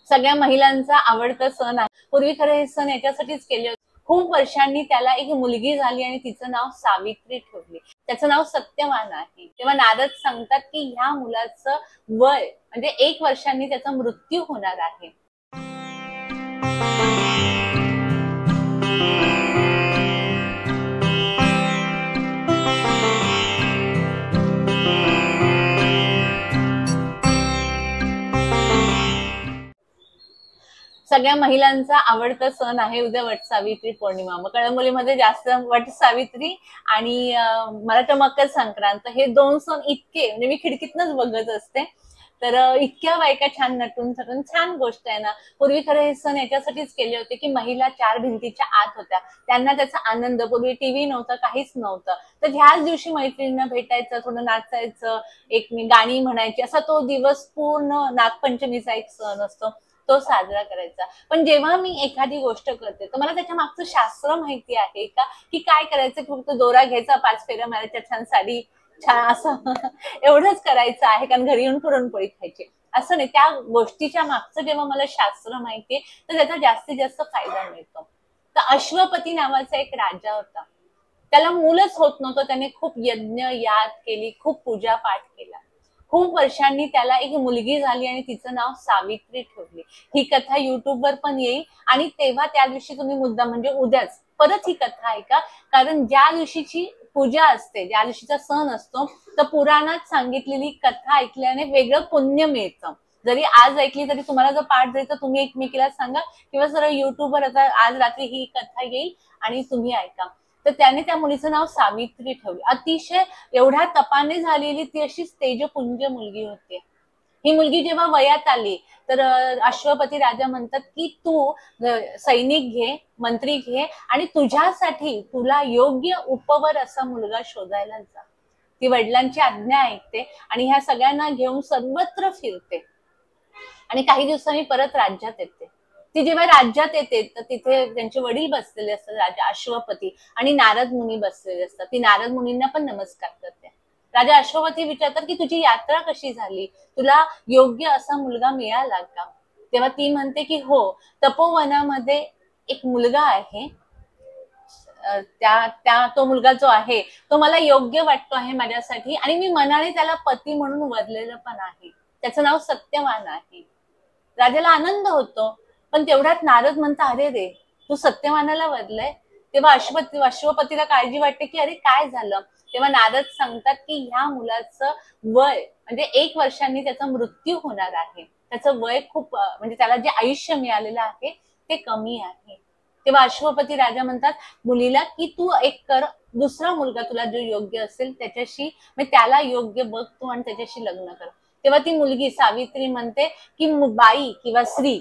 सगळ्या महिलांचा आवडता सण आहे। पूर्वी खरे हे सण याच्यासाठीच केले होते। खूप वर्षांनी त्याला एक मुलगी झाली आणि तिचं नाव सावित्री ठेवले। त्याचं नाव सत्यवान आहे। तेव्हा नारद सांगतात की ह्या मुलाचं वय म्हणजे 1 वर्षांनी त्याचा मृत्यू होणार आहे। सगळ्या महिलांचा आवडता सण आहे उद्या वटसावित्री पौर्णिमा। मग कळंबोलीमध्ये जास्त वटसावित्री आणि मला तर मकर संक्रांत हे 2 सण इतके म्हणजे मी खिडकीतनच बघत असते। तर इतक्या बायका छान नटून थटून छान गोष्ट आहे ना। पूर्वी खरे हे सण याच्यासाठीच केले होते की महिला 4 भिंतीच्या आत होत्या, त्यांना त्याचा आनंद, पूर्वी टीव्ही नव्हता, काहीच नव्हतं, तर ह्याच दिवशी मैत्रिणींना भेटायचं, थोडं नाचायचं, एक गाणी म्हणायची, असा तो दिवस पूर्ण नागपंचमीचा एक सण असतो तो साजरा करायचा। पण जेव्हा मी एखादी गोष्ट करते तर मला त्याच्या मागचं शास्त्र माहिती आहे का, की काय करायचं, फक्त दोरा घ्यायचा, 5 फेऱ्या मारायच्या, छान साडी छान असं एवढंच करायचं आहे, कारण घरी येऊन पुरणपोळी खायची असं नाही। त्या गोष्टीच्या मागचं जेव्हा मला शास्त्र माहितीये तर त्याचा जास्तीत जास्त फायदा मिळतो। तर अश्वपती नावाचा एक राजा होता, त्याला मुलंच होत नव्हतं, त्याने खूप यज्ञ याद केली, खूप पूजा पाठ केला। खूप वर्षांनी त्याला एक मुलगी झाली आणि तिचं नाव सावित्री ठेवली। ही कथा युट्यूबवर पण येईल आणि तेव्हा त्या दिवशी तुम्ही मुद्दा म्हणजे उद्याच परत ही कथा ऐका, कारण ज्या दिवशीची पूजा असते, ज्या दिवशीचा सण असतो, तर पुराणात सांगितलेली कथा ऐकल्याने वेगळं पुण्य मिळतं। जरी आज ऐकली तरी तुम्हाला जर पाठ जायचं तुम्ही एकमेकीला सांगा, किंवा सरळ युट्यूबवर आता आज रात्री ही कथा येईल आणि तुम्ही ऐका। तर त्याने त्या मुलीचं नाव सावित्री ठेवली। अतिशय एवढ्या तपाने झालेली ती अशी तेजपुंज मुलगी होती। ही मुलगी जेव्हा वयात आली तर अश्वपती राजा म्हणतात की तू सैनिक घे, मंत्री घे आणि तुझ्यासाठी तुला योग्य उपवर असा मुलगा शोधायला जा। ती वडिलांची आज्ञा ऐकते आणि ह्या सगळ्यांना घेऊन सर्वत्र फिरते आणि काही दिवसांनी परत राज्यात येते। ती जेव्हा राज्यात येते तर तिथे त्यांचे वडील बसलेले असतात, राजा अश्वपती, आणि नारद मुनी बसलेले असतात। ती नारद मुनींना पण नमस्कार करते। राजा अश्वपती विचारतात की तुझी यात्रा कशी झाली, तुला योग्य असा मुलगा मिळाला का? तेव्हा ती म्हणते की हो, तपोवनामध्ये एक मुलगा आहे, तो मुलगा जो आहे तो मला योग्य वाटतो आहे माझ्यासाठी, आणि मी मनाने त्याला पती म्हणून वरलेलं पण आहे। त्याचं नाव सत्यवान आहे। राजाला आनंद होतो, पण तेवढ्यात नारद म्हणता अरे रे, तू सत्यवानाला वरलंय। तेव्हा अश्वपतीला काळजी वाटते की अरे काय झालं। तेव्हा नारद सांगतात की ह्या मुलाचं वय म्हणजे 1 वर्षांनी त्याचा मृत्यू होणार आहे। त्याचं वय खूप म्हणजे त्याला जे आयुष्य मिळालेलं आहे ते कमी आहे। तेव्हा अश्वपती राजा म्हणतात मुलीला की तू एक कर, दुसरा मुलगा तुला जो योग्य असेल त्याच्याशी, म्हणजे त्याला योग्य बघ तू आणि त्याच्याशी लग्न कर। तेव्हा ती मुलगी सावित्री म्हणते की बाई किंवा स्त्री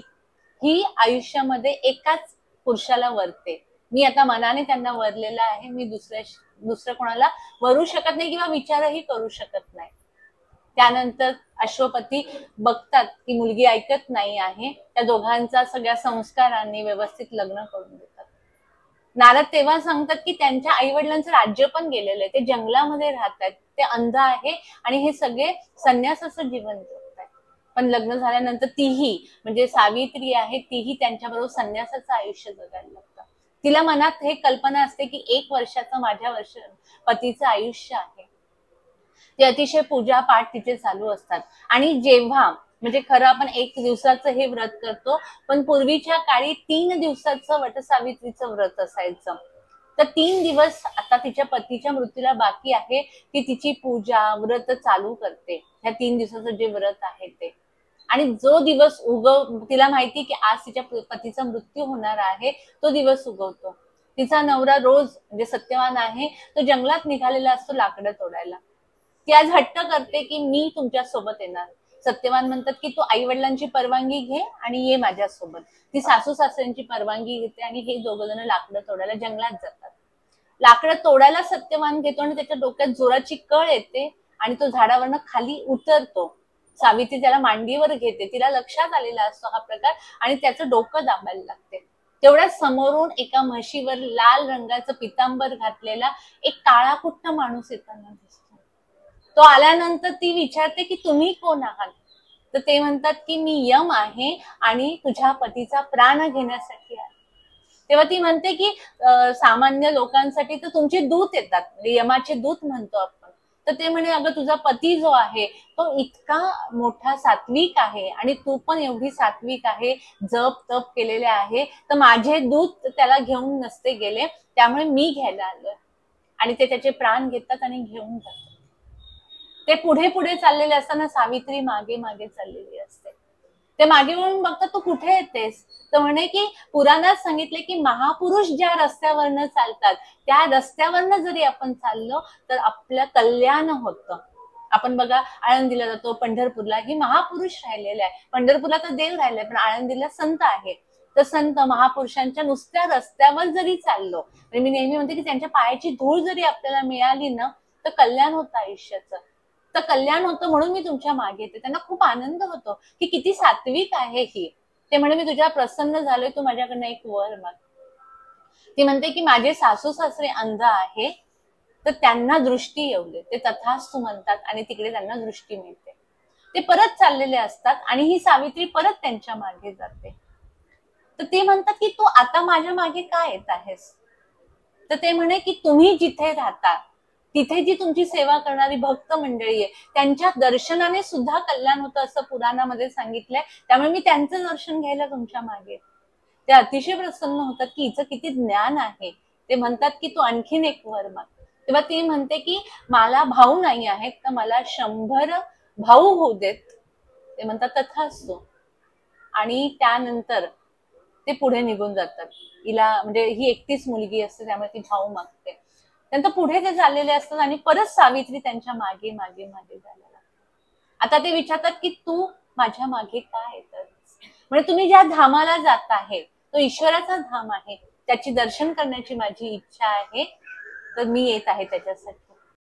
ही आयुष्यामध्ये एकाच पुरुषाला वरते। मी आता मनाने त्यांना वरलेलं आहे, मी दुसरं कोणाला वरू शकत नाही किंवा विचारही करू शकत नाही। त्यानंतर अश्वपती बघतात की मुलगी ऐकत नाही आहे, त्या दोघांचा सगळ्या संस्कारांनी व्यवस्थित लग्न करून देतात। नारद तेव्हा सांगतात की त्यांच्या आई वडिलांचं राज्य पण गेलेलं आहे, ते जंगलामध्ये राहतात, ते अंध आहे आणि हे सगळे संन्यासाचं जीवन जगतात। पण लग्न झाल्यानंतर तीही म्हणजे सावित्री आहे, तीही त्यांच्याबरोबर संन्यासाचं आयुष्य जगायला लागतं। तिला मनात हे कल्पना असते की 1 वर्षाचं माझ्या पतीचं आयुष्य आहे। ते अतिशय पूजा पाठ तिचे चालू असतात। आणि जेव्हा म्हणजे खरं आपण 1 दिवसाचं हे व्रत करतो, पण पूर्वीच्या काळी 3 दिवसाचं वटसावित्रीचं व्रत असायचं। तर 3 दिवस आता तिच्या पतीच्या मृत्यूला बाकी आहे, ती तिची पूजा व्रत चालू करते ह्या 3 दिवसाचं जे व्रत आहे ते। आणि जो दिवस तिला माहिती की आज तिच्या पतीचा मृत्यू होणार आहे, तो दिवस उगवतो। तिचा नवरा रोज म्हणजे सत्यवान आहे, तो जंगलात निघालेला असतो लाकडं तोडायला। ती आज हट्ट करते की मी तुमच्या सोबत येणार। सत्यवान म्हणतात की तू आई वडिलांची परवानगी घे आणि ये माझ्यासोबत। ती सासू सासऱ्यांची परवानगी घेते आणि हे दोघं जण लाकडं तोडायला जंगलात जातात। लाकडं तोडायला सत्यवान घेतो आणि त्याच्या डोक्यात जोराची कळ येते आणि तो झाडावरनं खाली उतरतो। सावित्री त्याला मांडीवर घेते, तिला लक्षात आलेला असतो हा प्रकार आणि त्याचं डोकं दाबायला लागते। तेवढ्या समोरून एका म्हशीवर लाल रंगाचं पितांबर घातलेला एक काळाकुट्ट माणूस येताना दिसतो। तो आल्यानंतर ती विचारते की तुम्ही कोण आहात? तर ते म्हणतात की मी यम आहे आणि तुझ्या पतीचा प्राण घेण्यासाठी आहे. तेव्हा ती म्हणते की सामान्य लोकांसाठी तर तुमचे दूत येतात, म्हणजे यमाचे दूत म्हणतो आपण. तर ते म्हणे अगं तुझा पती जो आहे तो इतका मोठा सात्विक आहे आणि तू पण एवढी सात्विक आहे, जप तप केलेले आहे, तर माझे दूत त्याला घेऊन नसते गेले, त्यामुळे मी घ्यायला आलोय. आणि ते त्याचे प्राण घेतात आणि घेऊन जातात. ते पुढे पुढे चाललेले असताना सावित्री मागे मागे चाललेली असते. ते मागे वळून बघतात, तू कुठे येतेस? तर म्हणे की पुराणात सांगितले की महापुरुष ज्या रस्त्यावरनं चालतात त्या रस्त्यावरनं जरी आपण चाललो तर आपलं कल्याण होतं. आपण बघा आळंदीला जातो, पंढरपूरला, ही महापुरुष राहिलेले आहे. पंढरपूरला तर देव राहिले, पण आळंदीला संत आहे. तर संत महापुरुषांच्या नुसत्या रस्त्यावर जरी चाललो, आणि मी नेहमी म्हणते की त्यांच्या पायाची धूळ जरी आपल्याला मिळाली ना तर कल्याण होतं आयुष्याचं. तर कल्याण होतं म्हणून मी तुमच्या मागे येते. त्यांना खूप आनंद होतो की किती सात्विक आहे ही. ते म्हणे मी तुझ्या प्रसन्न झालोय, तू माझ्याकडनं एक वर माग. ती म्हणते की माझे सासू सासरे अंध आहे, तर त्यांना दृष्टी येऊ दे. ते तथास्तु म्हणतात आणि तिकडे त्यांना दृष्टी मिळते. ते परत चाललेले असतात आणि ही सावित्री परत त्यांच्या मागे जाते. तर ते म्हणतात की तू आता माझ्या मागे का येत आहेस? तर ते म्हणे की तुम्ही जिथे राहता तिथे जी तुमची सेवा करणारी भक्त मंडळी आहे त्यांच्या दर्शनाने सुद्धा कल्याण होतं असं पुराणामध्ये सांगितलंय. त्यामुळे मी त्यांचं दर्शन घ्यायला तुमच्या मागे. ते अतिशय प्रसन्न होतात की हिचं किती ज्ञान आहे. ते म्हणतात की तू आणखीन एक वर माग. तेव्हा ती म्हणते की मला भाऊ नाही आहेत, तर मला 100 भाऊ होऊ देत. ते म्हणतात तथास्तु. आणि त्यानंतर ते पुढे निघून जातात. हिला म्हणजे ही एकटीच मुलगी असते त्यामुळे ती भाऊ मागते. त्यानंतर पुढे ते चाललेले असतात आणि परत सावित्री त्यांच्या मागे मागे मागे जायला लागते. आता ते विचारतात की तू माझ्या मागे का येतस? म्हणजे तुम्ही ज्या धामाला जात आहे तो ईश्वराचा धाम आहे, त्याची दर्शन करण्याची माझी इच्छा आहे, तर मी येत आहे त्याच्यासाठी.